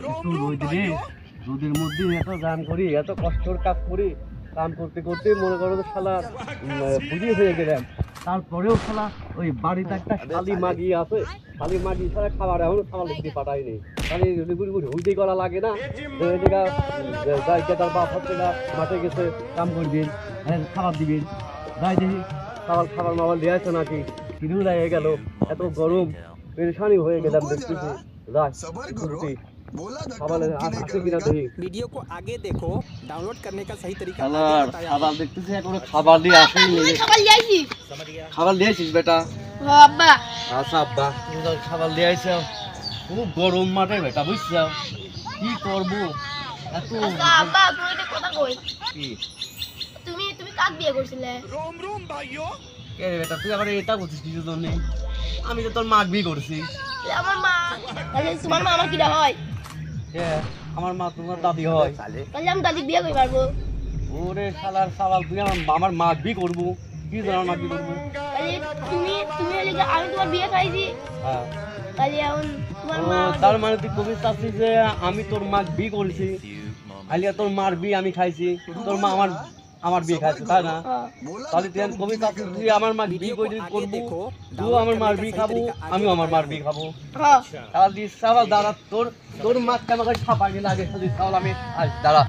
একটু রোদের মধ্যে এত গান করি, এত কষ্টর কাজ করি, কাম করতে করতে মনে করো তো শালা বুঝি হয়ে গেলাম। তারপরেও শালা ওই বাড়িতে একটা শালি মাগি আছে, শালি মাগি ছাড়া খাবার এখনো খাবার লিখতে পাঠায়নি। খালি হুইদি করা লাগে না, তার বাপ হচ্ছে না মাঠে গেছে কাম করবেন, খাবার দিবেন, যাই দেখি খাবার খাবার মাবার দিয়ে আছে নাকি কিরু লাগে গেল, এত গরম পেরেশানি হয়ে গেলাম দেখতেছি। वीडियो को आगे देखो, डाउनलोड करने का सही तरीका খাবার দেখতেছি এখনো খাবার দিয়ে আসেনি। খাবার দিয়েছিস বেটা? আব্বা আচ্ছা আব্বা তুমি তো খাবার দিয়ে আইছো, খুব গরম মাঠে বেটা বুঝছো, কি করবো এত। আব্বা তুমি একটা কথা কই, কি তুমি তুমি কাক বিয়ে করছিলে? কে রে বেটা তুই আবার এটা বলছিস কিছু জন্য? আমি তো তোর মাক বিয়ে করছি। আমার মা। তাহলে তোমার মা আমার কিটা হয়? আমার মা তোমার দাদি হয়। তাহলে আমি দাদি বিয়ে কই পারবো? ওরে শালার সাবাল, তুই আমার মাক বিয়ে করবো? কি জানো মাক বিয়ে করবো? তাহলে তুমি তুমি হলে যে আমি তোমার বিয়ে খাইছি, হ্যাঁ তাহলে এখন তোমার মা। তার মানে তুই কবি চাচ্ছিস যে আমি তোর মাক বিয়ে করেছি, আলিয়া তোর মার বিয়ে আমি খাইছি, তোর মা আমার বিয়ে খাইছে, তাই না? তাহলে তুই কবি চাচ্ছিস তুই আমার মাক বিয়ে করে করবো, তুই আমার মার বিয়ে খাবো, আমিও আমার মার বিয়ে খাবো। তাহলে সাবাল দাঁড়া, তোর মাকে আমাকে ছাপা গেলে আগে তাহলে আমি দাঁড়া।